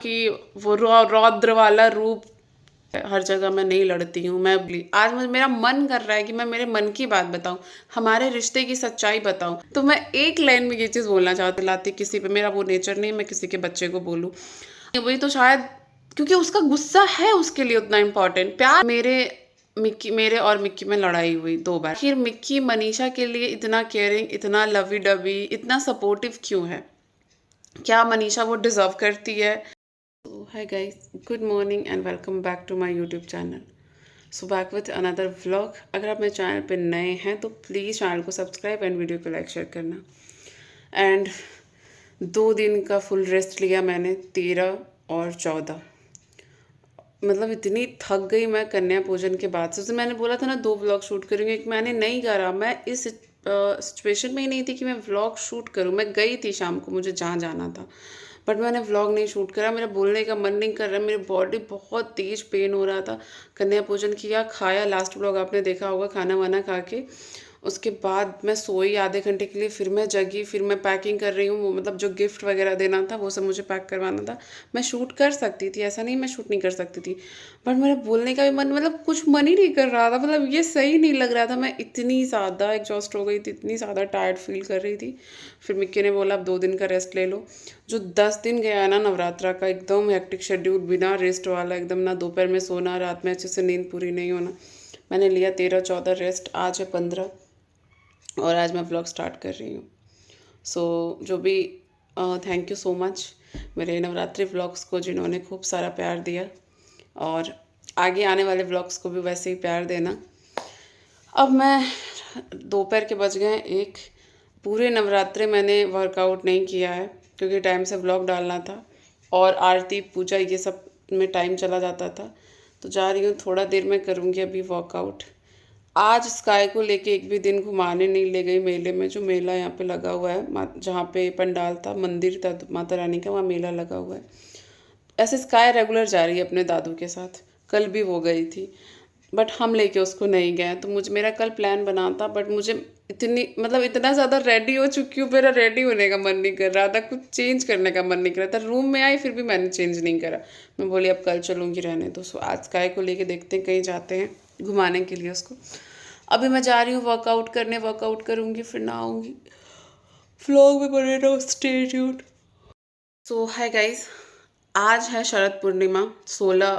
कि वो रौद्र वाला रूप हर जगह मैं नहीं लड़ती हूँ। मैं आज मुझे मेरा मन कर रहा है कि मैं मेरे मन की बात बताऊँ, हमारे रिश्ते की सच्चाई बताऊँ। तो मैं एक लाइन में ये चीज़ बोलना चाहती लाती किसी पे, मेरा वो नेचर नहीं मैं किसी के बच्चे को बोलूँ। वही तो शायद क्योंकि उसका गुस्सा है उसके लिए उतना इम्पोर्टेंट। प्यार मेरे और मिक्की में लड़ाई हुई 2 बार। आखिर मिक्की मनीषा के लिए इतना केयरिंग, इतना लवी डबी, इतना सपोर्टिव क्यों है? क्या मनीषा वो डिजर्व करती है? So, hi guys, good morning and welcome back to my YouTube channel. So back with another vlog. अगर आप मेरे चैनल पे नए हैं तो प्लीज़ चैनल को सब्सक्राइब एंड वीडियो को लाइक शेयर करना। एंड 2 दिन का फुल रेस्ट लिया मैंने, 13 और 14। मतलब इतनी थक गई मैं कन्या पूजन के बाद से। मैंने बोला था ना 2 व्लॉग शूट करूँगी, एक मैंने नहीं करा। मैं इस सिचुएशन में ही नहीं थी कि मैं व्लॉग शूट करूँ। मैं गई थी शाम को, मुझे जहाँ जाना था, बट मैंने व्लॉग नहीं शूट करा। मेरा बोलने का मन नहीं कर रहा, मेरी बॉडी बहुत तेज पेन हो रहा था। कन्या पूजन किया, खाया, लास्ट व्लॉग आपने देखा होगा, खाना वाना खा के उसके बाद मैं सोई आधे घंटे के लिए, फिर मैं जगी, फिर मैं पैकिंग कर रही हूँ। वो मतलब जो गिफ्ट वगैरह देना था वो सब मुझे पैक करवाना था। मैं शूट कर सकती थी, ऐसा नहीं मैं शूट नहीं कर सकती थी, बट मेरा बोलने का भी मन, मतलब कुछ मन ही नहीं कर रहा था। मतलब ये सही नहीं लग रहा था। मैं इतनी ज़्यादा एग्जॉस्ट हो गई थी, इतनी ज़्यादा टायर्ड फील कर रही थी। फिर मिक्की ने बोला अब 2 दिन का रेस्ट ले लो। जो 10 दिन गया है ना नवरात्रा का, एकदम हेक्टिक शेड्यूल, बिना रेस्ट वाला एकदम, ना दोपहर में सोना, रात में अच्छे से नींद पूरी नहीं होना। मैंने लिया 13-14 रेस्ट, आज है 15 और आज मैं व्लॉग स्टार्ट कर रही हूँ। सो जो भी थैंक यू सो मच मेरे नवरात्रि व्लॉग्स को जिन्होंने खूब सारा प्यार दिया, और आगे आने वाले व्लॉग्स को भी वैसे ही प्यार देना। अब मैं दोपहर के बज गए 1। पूरे नवरात्रे मैंने वर्कआउट नहीं किया है क्योंकि टाइम से व्लॉग डालना था और आरती पूजा ये सब में टाइम चला जाता था। तो जा रही हूँ, थोड़ा देर में करूँगी अभी वर्कआउट। आज स्काई को लेके एक भी दिन घुमाने नहीं ले गई मेले में। जो मेला यहाँ पे लगा हुआ है, जहाँ पे पंडाल था, मंदिर था माता रानी का, वहाँ मेला लगा हुआ है। ऐसे स्काई रेगुलर जा रही है अपने दादू के साथ, कल भी वो गई थी, बट हम लेके उसको नहीं गए। तो मुझे, मेरा कल प्लान बना था, बट मुझे इतनी, मतलब इतना ज़्यादा रेडी हो चुकी हूँ, मेरा रेडी होने का मन नहीं कर रहा था, कुछ चेंज करने का मन नहीं कर रहा था। रूम में आई फिर भी मैंने चेंज नहीं करा। मैं बोली अब कल चलूँगी, रहने दो। सो आज स्काई को लेके देखते हैं, कहीं जाते हैं घुमाने के लिए उसको। अभी मैं जा रही हूँ वर्कआउट करने, वर्कआउट करूँगी फिर नहाऊँगी। व्लॉग में बने रहो, स्टे ट्यून्ड। सो हाय गाइस, आज है शरद पूर्णिमा 16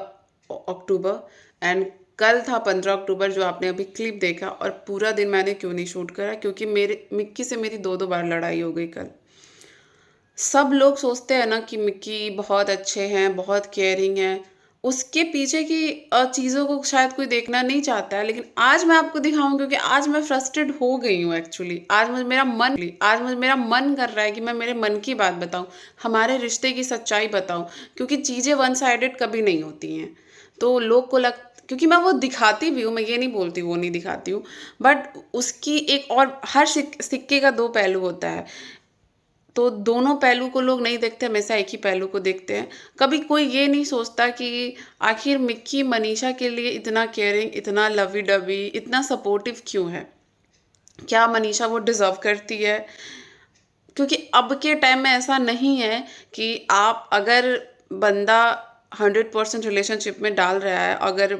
अक्टूबर एंड कल था 15 अक्टूबर जो आपने अभी क्लिप देखा। और पूरा दिन मैंने क्यों नहीं शूट करा? क्योंकि मेरे मिक्की से मेरी 2-2 बार लड़ाई हो गई कल। सब लोग सोचते हैं ना कि मिक्की बहुत अच्छे हैं, बहुत केयरिंग हैं, उसके पीछे की चीज़ों को शायद कोई देखना नहीं चाहता है। लेकिन आज मैं आपको दिखाऊँ, क्योंकि आज मैं फ्रस्ट्रेट हो गई हूँ एक्चुअली। आज मुझे मेरा मन कर रहा है कि मैं मेरे मन की बात बताऊँ, हमारे रिश्ते की सच्चाई बताऊँ, क्योंकि चीज़ें वन साइडेड कभी नहीं होती हैं। तो लोग को क्योंकि मैं वो दिखाती भी हूँ, मैं ये नहीं बोलती वो नहीं दिखाती हूँ, बट उसकी एक और, हर सिक्के का 2 पहलू होता है। तो दोनों पहलू को लोग नहीं देखते, हमेशा एक ही पहलू को देखते हैं। कभी कोई ये नहीं सोचता कि आखिर मिक्की मनीषा के लिए इतना केयरिंग, इतना लवी डबी, इतना सपोर्टिव क्यों है? क्या मनीषा वो डिज़र्व करती है? क्योंकि अब के टाइम में ऐसा नहीं है कि आप, अगर बंदा 100% रिलेशनशिप में डाल रहा है, अगर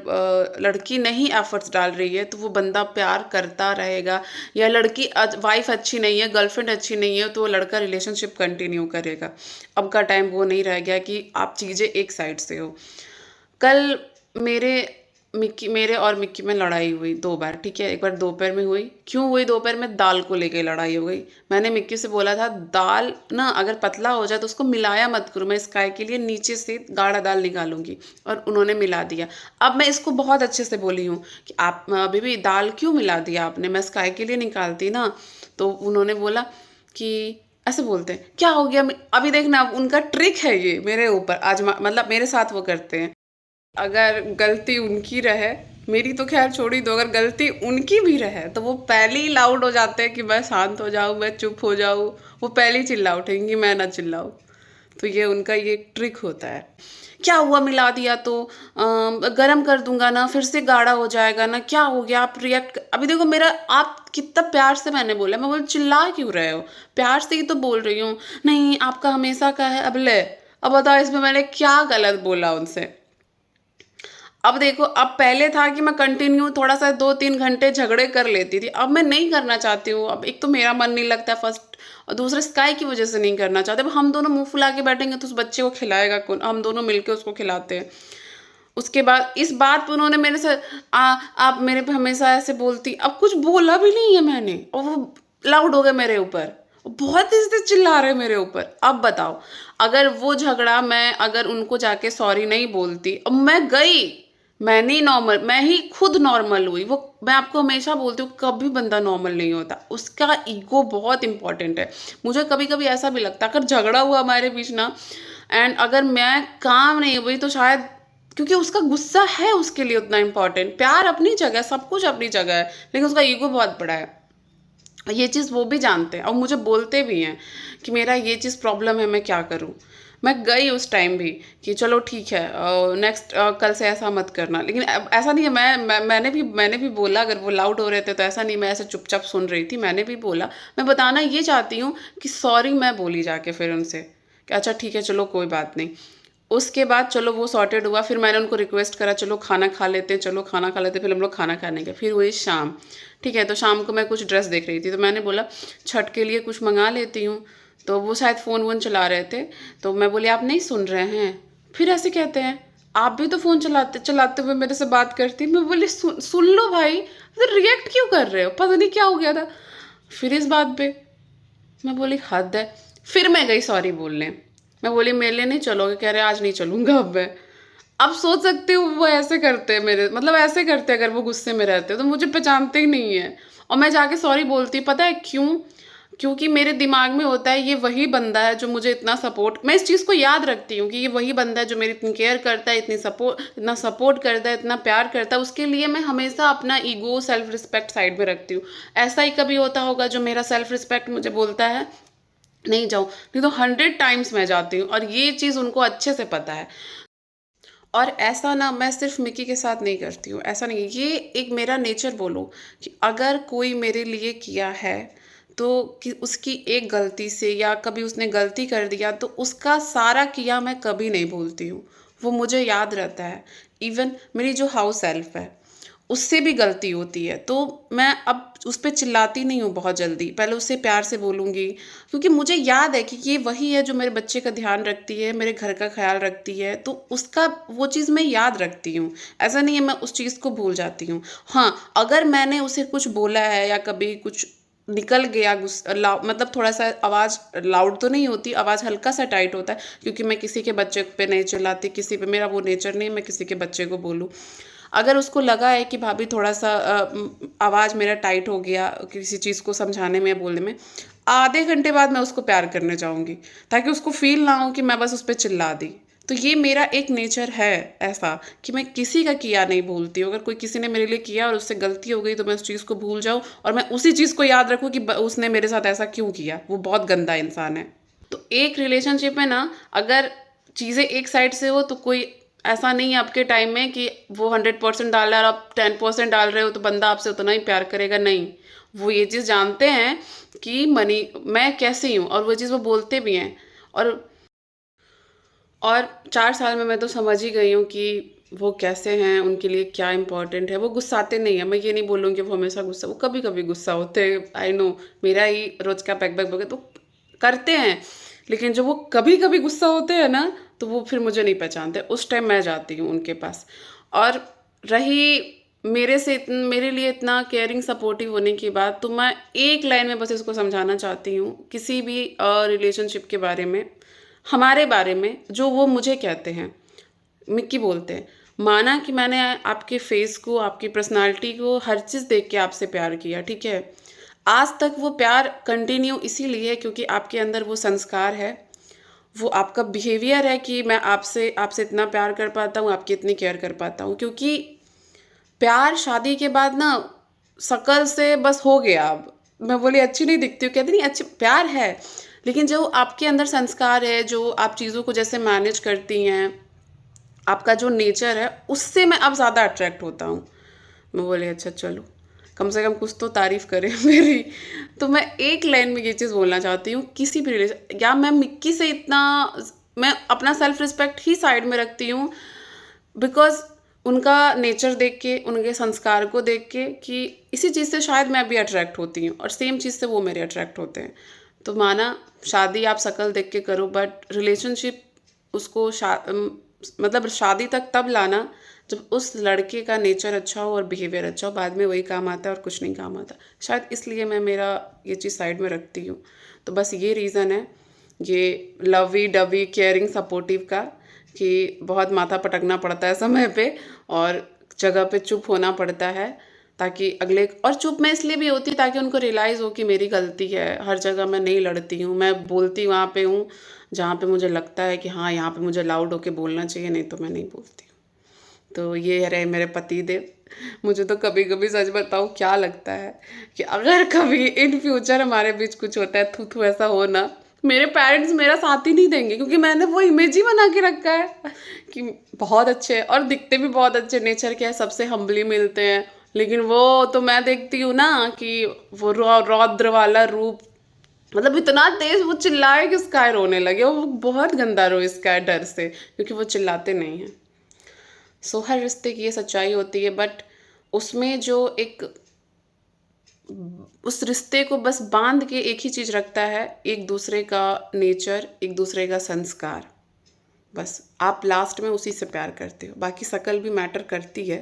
लड़की नहीं एफर्ट्स डाल रही है तो वो बंदा प्यार करता रहेगा, या लड़की वाइफ अच्छी नहीं है, गर्लफ्रेंड अच्छी नहीं है, तो वो लड़का रिलेशनशिप कंटिन्यू करेगा। अब का टाइम वो नहीं रह गया कि आप चीज़ें एक साइड से हो। कल मेरे और मिक्की में लड़ाई हुई 2 बार, ठीक है। एक बार दोपहर में हुई। क्यों हुई दोपहर में? दाल को लेके लड़ाई हो गई। मैंने मिक्की से बोला था दाल ना अगर पतला हो जाए तो उसको मिलाया मत करो, मैं स्काई के लिए नीचे से गाढ़ा दाल निकालूंगी, और उन्होंने मिला दिया। अब मैं इसको बहुत अच्छे से बोली हूँ कि आप अभी भी दाल क्यों मिला दिया आपने, मैं स्काई के लिए निकालती ना। तो उन्होंने बोला कि ऐसे बोलते हैं, क्या हो गया? अभी देखना, उनका ट्रिक है ये मेरे ऊपर आजमा, मतलब मेरे साथ वो करते हैं। अगर गलती उनकी रहे, मेरी तो खैर छोड़ ही दो, अगर गलती उनकी भी रहे तो वो पहले ही लाउड हो जाते हैं कि मैं शांत हो जाऊँ, मैं चुप हो जाऊँ। वो पहले ही चिल्ला उठेंगी, मैं ना चिल्लाऊँ। तो ये उनका ये ट्रिक होता है। क्या हुआ मिला दिया तो? गरम कर दूंगा ना, फिर से गाढ़ा हो जाएगा ना, क्या हो गया? आप रिएक्ट, अभी देखो मेरा, आप कितना प्यार से मैंने बोला, मैं बोल चिल्ला क्यों रहे हो? प्यार से ही तो बोल रही हूँ। नहीं आपका हमेशा का है, अब ले, अब बताओ इसमें मैंने क्या गलत बोला उनसे। अब देखो, अब पहले था कि मैं कंटिन्यू थोड़ा सा 2-3 घंटे झगड़े कर लेती थी, अब मैं नहीं करना चाहती हूँ। अब एक तो मेरा मन नहीं लगता फर्स्ट, और दूसरा स्काई की वजह से नहीं करना चाहते। अब हम दोनों मुंह फुला के बैठेंगे तो उस बच्चे को खिलाएगा कौन? हम दोनों मिलके उसको खिलाते हैं। उसके बाद इस बात पे उन्होंने मेरे से आ, आप मेरे पे हमेशा ऐसे बोलती, अब कुछ बोला भी नहीं है मैंने, और वो लाउड हो गए मेरे ऊपर, बहुत तेज तेज चिल्ला रहे मेरे ऊपर। अब बताओ, अगर वो झगड़ा मैं अगर उनको जाके सॉरी नहीं बोलती, अब मैं गई, मैं नहीं नॉर्मल, मैं ही खुद नॉर्मल हुई। वो मैं आपको हमेशा बोलती हूँ, कभी बंदा नॉर्मल नहीं होता, उसका ईगो बहुत इंपॉर्टेंट है। मुझे कभी कभी ऐसा भी लगता है, अगर झगड़ा हुआ हमारे बीच ना, एंड अगर मैं काम नहीं हुई तो शायद, क्योंकि उसका गुस्सा है उसके लिए उतना इम्पोर्टेंट, प्यार अपनी जगह, सब कुछ अपनी जगह है, लेकिन उसका ईगो बहुत बड़ा है। ये चीज़ वो भी जानते हैं और मुझे बोलते भी हैं कि मेरा ये चीज़ प्रॉब्लम है, मैं क्या करूं। मैं गई उस टाइम भी कि चलो ठीक है, नेक्स्ट कल से ऐसा मत करना। लेकिन अब ऐसा नहीं है, मैंने भी बोला, अगर वो लाउड हो रहे थे तो ऐसा नहीं मैं ऐसे चुपचाप सुन रही थी, मैंने भी बोला। मैं बताना ये चाहती हूँ कि सॉरी मैं बोली जाके फिर उनसे कि अच्छा ठीक है चलो कोई बात नहीं। उसके बाद चलो वो सॉर्टेड हुआ, फिर मैंने उनको रिक्वेस्ट करा चलो खाना खा लेते हैं, चलो खाना खा लेते हैं। फिर हम लोग खाना खाने गए, फिर हुई शाम। ठीक है, तो शाम को मैं कुछ ड्रेस देख रही थी, तो मैंने बोला छठ के लिए कुछ मंगा लेती हूँ। तो वो शायद फ़ोन वोन चला रहे थे, तो मैं बोली आप नहीं सुन रहे हैं? फिर ऐसे कहते हैं आप भी तो फ़ोन चलाते चलाते हुए मेरे से बात करती। मैं बोली सुन सुन लो भाई, तो रिएक्ट क्यों कर रहे हो, पता नहीं क्या हो गया था फिर इस बात पे। मैं बोली हद है। फिर मैं गई सॉरी बोलने, मैं बोली मेरे लिए नहीं चलोगे? कह रहे आज नहीं चलूंगा अब मैं। अब सोच सकती हूँ वो ऐसे करते हैं मेरे, मतलब ऐसे करते हैं अगर वो गुस्से में रहते हैं तो मुझे पहचानते ही नहीं है। और मैं जाके सॉरी बोलती, पता है क्यों? क्योंकि मेरे दिमाग में होता है ये वही बंदा है जो मुझे इतना सपोर्ट, मैं इस चीज़ को याद रखती हूँ कि ये वही बंदा है जो मेरी इतनी केयर करता है, इतना सपोर्ट करता है, इतना प्यार करता है। उसके लिए मैं हमेशा अपना ईगो सेल्फ रिस्पेक्ट साइड में रखती हूँ। ऐसा ही कभी होता होगा जो मेरा सेल्फ रिस्पेक्ट मुझे बोलता है नहीं जाओ, नहीं तो 100 टाइम्स मैं जाती हूँ, और ये चीज़ उनको अच्छे से पता है। और ऐसा ना मैं सिर्फ मिकी के साथ नहीं करती हूँ, ऐसा नहीं है, ये एक मेरा नेचर बोलो कि अगर कोई मेरे लिए किया है तो कि उसकी एक गलती से या कभी उसने गलती कर दिया तो उसका सारा किया मैं कभी नहीं भूलती हूँ, वो मुझे याद रहता है। इवन मेरी जो हाउस हेल्प है उससे भी गलती होती है तो मैं अब उस पर चिल्लाती नहीं हूँ बहुत जल्दी, पहले उससे प्यार से बोलूँगी, क्योंकि मुझे याद है कि ये वही है जो मेरे बच्चे का ध्यान रखती है, मेरे घर का ख्याल रखती है, तो उसका वो चीज़ मैं याद रखती हूँ। ऐसा नहीं है मैं उस चीज़ को भूल जाती हूँ। हाँ, अगर मैंने उसे कुछ बोला है या कभी कुछ निकल गया मतलब थोड़ा सा आवाज़ लाउड तो नहीं होती, आवाज़ हल्का सा टाइट होता है, क्योंकि मैं किसी के बच्चे पे नहीं चिल्लाती, किसी पे, मेरा वो नेचर नहीं मैं किसी के बच्चे को बोलूँ। अगर उसको लगा है कि भाभी थोड़ा सा आवाज़ मेरा टाइट हो गया किसी चीज़ को समझाने में या बोलने में, आधे घंटे बाद मैं उसको प्यार करने जाऊँगी, ताकि उसको फील ना हो कि मैं बस उस पर चिल्ला दी। तो ये मेरा एक नेचर है ऐसा कि मैं किसी का किया नहीं भूलती हूँ। अगर कोई किसी ने मेरे लिए किया और उससे गलती हो गई तो मैं उस चीज़ को भूल जाऊँ और मैं उसी चीज़ को याद रखूँ कि उसने मेरे साथ ऐसा क्यों किया, वो बहुत गंदा इंसान है। तो एक रिलेशनशिप में ना, अगर चीज़ें एक साइड से हो तो कोई ऐसा नहीं है आपके टाइम में कि वो 100% डाल रहा है और आप 10% डाल रहे हो तो बंदा आपसे उतना ही प्यार करेगा, नहीं। वो ये चीज़ जानते हैं कि मनी मैं कैसी हूँ, और वो चीज़ वो बोलते भी हैं। और 4 साल में मैं तो समझ ही गई हूँ कि वो कैसे हैं, उनके लिए क्या इम्पोर्टेंट है। वो गुस्साते नहीं है, मैं ये नहीं बोलूँगी वो हमेशा गुस्सा, वो कभी कभी गुस्सा होते हैं, आई नो, मेरा ही रोज का पैक बैक बगे तो करते हैं। लेकिन जो वो कभी कभी गुस्सा होते हैं ना, तो वो फिर मुझे नहीं पहचानते, उस टाइम मैं जाती हूँ उनके पास। और रही मेरे लिए इतना केयरिंग सपोर्टिव होने की बात, तो मैं एक लाइन में बस इसको समझाना चाहती हूँ, किसी भी रिलेशनशिप के बारे में, हमारे बारे में जो वो मुझे कहते हैं, मिक्की बोलते हैं, माना कि मैंने आपके फेस को, आपकी पर्सनालिटी को, हर चीज़ देख के आपसे प्यार किया, ठीक है। आज तक वो प्यार कंटिन्यू इसीलिए क्योंकि आपके अंदर वो संस्कार है, वो आपका बिहेवियर है कि मैं आपसे आपसे इतना प्यार कर पाता हूँ, आपकी इतनी केयर कर पाता हूँ। क्योंकि प्यार शादी के बाद ना शकल से बस हो गया। अब मैं बोली अच्छी नहीं दिखती हूँ, कहती नहीं अच्छी, प्यार है, लेकिन जो आपके अंदर संस्कार है, जो आप चीज़ों को जैसे मैनेज करती हैं, आपका जो नेचर है, उससे मैं अब ज़्यादा अट्रैक्ट होता हूँ। मैं बोली अच्छा चलो, कम से कम कुछ तो तारीफ़ करें मेरी। तो मैं एक लाइन में ये चीज़ बोलना चाहती हूँ, किसी भी रिलेशन, या मैं मिक्की से इतना मैं अपना सेल्फ रिस्पेक्ट ही साइड में रखती हूँ, बिकॉज उनका नेचर देख के, उनके संस्कार को देख के, कि इसी चीज़ से शायद मैं भी अट्रैक्ट होती हूँ और सेम चीज़ से वो मेरे अट्रैक्ट होते हैं। तो माना शादी आप शक्ल देख के करो, बट रिलेशनशिप उसको मतलब शादी तक तब लाना जब उस लड़के का नेचर अच्छा हो और बिहेवियर अच्छा हो। बाद में वही काम आता है और कुछ नहीं काम आता। शायद इसलिए मैं मेरा ये चीज़ साइड में रखती हूँ। तो बस ये रीज़न है, ये लवी डवी केयरिंग सपोर्टिव का, कि बहुत माथा पटकना पड़ता है समय पे और जगह पे चुप होना पड़ता है, ताकि अगले, और चुप मैं इसलिए भी होती ताकि उनको रियलाइज़ हो कि मेरी गलती है। हर जगह मैं नहीं लड़ती हूँ, मैं बोलती वहाँ पे हूँ जहाँ पे मुझे लगता है कि हाँ यहाँ पे मुझे लाउड होके बोलना चाहिए, नहीं तो मैं नहीं बोलती हूँ। तो ये रहे मेरे पति देव। मुझे तो कभी कभी सच बताऊँ क्या लगता है कि अगर कभी इन फ्यूचर हमारे बीच कुछ होता है, थू थू ऐसा हो ना, मेरे पेरेंट्स मेरा साथ ही नहीं देंगे, क्योंकि मैंने वो इमेज ही बना के रखा है कि बहुत अच्छे हैं और दिखते भी बहुत अच्छे नेचर के हैं, सबसे हम्बली मिलते हैं। लेकिन वो तो मैं देखती हूँ ना कि वो रौद्र वाला रूप, मतलब इतना तेज वो चिल्लाए कि स्काई रोने लगे। वो बहुत गंदा रो स्काई डर से, क्योंकि वो चिल्लाते नहीं हैं। सो हर रिश्ते की ये सच्चाई होती है, बट उसमें जो एक उस रिश्ते को बस बांध के एक ही चीज़ रखता है, एक दूसरे का नेचर, एक दूसरे का संस्कार। बस आप लास्ट में उसी से प्यार करते हो, बाकी शक्ल भी मैटर करती है,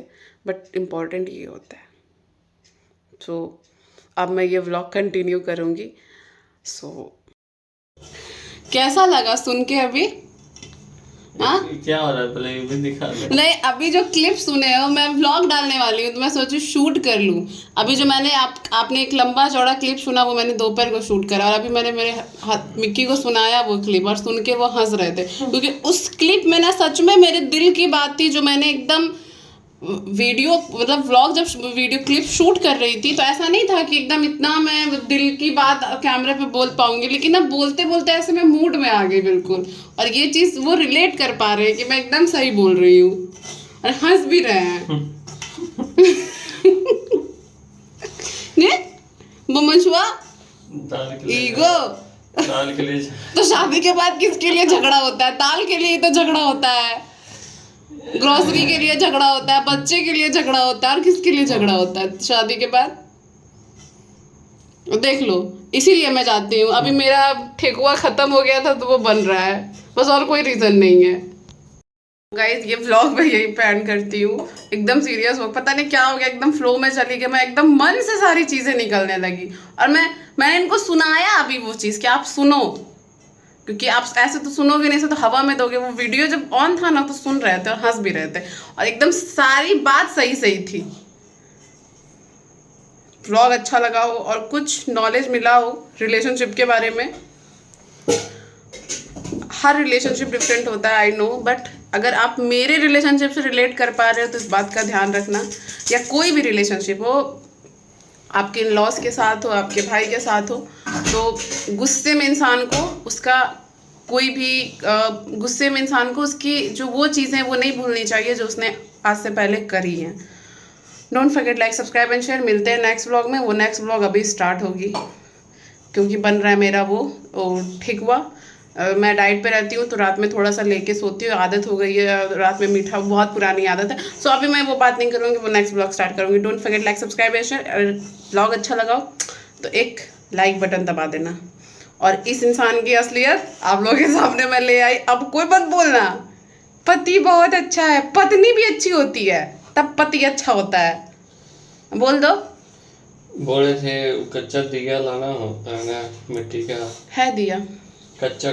बट इम्पॉर्टेंट ये होता है। सो अब मैं ये व्लॉग कंटिन्यू करूँगी। सो कैसा लगा सुन के अभी? हाँ क्या हो रहा है, पहले ये भी दिखा दे। नहीं, अभी जो क्लिप सुने हो, मैं व्लॉग डालने वाली हूँ तो मैं सोची शूट कर लूँ। अभी जो मैंने आपने एक लंबा चौड़ा क्लिप सुना, वो मैंने दोपहर को शूट करा, और अभी मैंने मेरे मिक्की को सुनाया वो क्लिप, और सुन के वो हंस रहे थे, क्योंकि उस क्लिप में ना सच में मेरे दिल की बात थी, जो मैंने एकदम वीडियो, मतलब व्लॉग जब वीडियो क्लिप शूट कर रही थी, तो ऐसा नहीं था कि एकदम इतना मैं दिल की बात कैमरे पे बोल पाऊंगी, लेकिन अब बोलते बोलते ऐसे मैं मूड में आ गई बिल्कुल, और ये चीज़ वो रिलेट कर पा रहे हैं कि मैं एकदम सही बोल रही हूँ, और हंस भी रहे हैं। ने वो मंशुआ ईगो दाल के लिए तो शादी के बाद किसके लिए झगड़ा होता है? दाल के लिए तो झगड़ा होता है, ग्रोसरी के लिए झगड़ा होता है, बच्चे के लिए झगड़ा होता है, और किसके लिए झगड़ा होता है शादी के बाद? देख लो, इसीलिए मैं चाहती हूँ, अभी मेरा ठेकुआ खत्म हो गया था तो वो बन रहा है, बस, और कोई रीजन नहीं है। गाइस ये व्लॉग मैं यहीं पे एंड करती हूँ। एकदम सीरियस हो, पता नहीं क्या हो गया, एकदम फ्लो में चली गई मैं, एकदम मन से सारी चीजें निकलने लगी, और मैंने इनको सुनाया अभी वो चीज़ कि आप सुनो, क्योंकि आप ऐसे तो सुनोगे नहीं, ऐसे तो हवा में दोगे। वो वीडियो जब ऑन था ना तो सुन रहे थे और हंस भी रहे थे, और एकदम सारी बात सही सही थी। व्लॉग अच्छा लगा हो और कुछ नॉलेज मिला हो रिलेशनशिप के बारे में। हर रिलेशनशिप डिफरेंट होता है, आई नो, बट अगर आप मेरे रिलेशनशिप से रिलेट कर पा रहे हो तो इस बात का ध्यान रखना, या कोई भी रिलेशनशिप हो, आपके इन लॉस के साथ हो, आपके भाई के साथ हो, तो गुस्से में इंसान को उसका कोई भी गुस्से में इंसान को उसकी जो वो चीज़ें वो नहीं भूलनी चाहिए जो उसने आज से पहले करी हैं। Don't forget like subscribe and share. मिलते हैं नेक्स्ट व्लॉग में। वो नेक्स्ट व्लॉग अभी स्टार्ट होगी, क्योंकि बन रहा है मेरा वो ठेकुआ। मैं डाइट पे रहती हूँ तो रात में थोड़ा सा लेके सोती हूँ, आदत हो गई है रात में मीठा, बहुत पुरानी आदत है। सो अभी मैं वो बात नहीं करूँगी, वो नेक्स्ट ब्लॉग स्टार्ट करूँगी। Don't forget like subscribe and share. Blog अच्छा लगा तो एक लाइक बटन दबा देना। और इस इंसान की असलियत आप लोगों के सामने मैं ले आई। अब कोई मत बोलना पति बहुत अच्छा है, पत्नी भी अच्छी होती है, तब पति अच्छा होता है। बोल दो। बोले थे कच्चा दिया लाना होता है ना, मिट्टी का है दिया कच्चा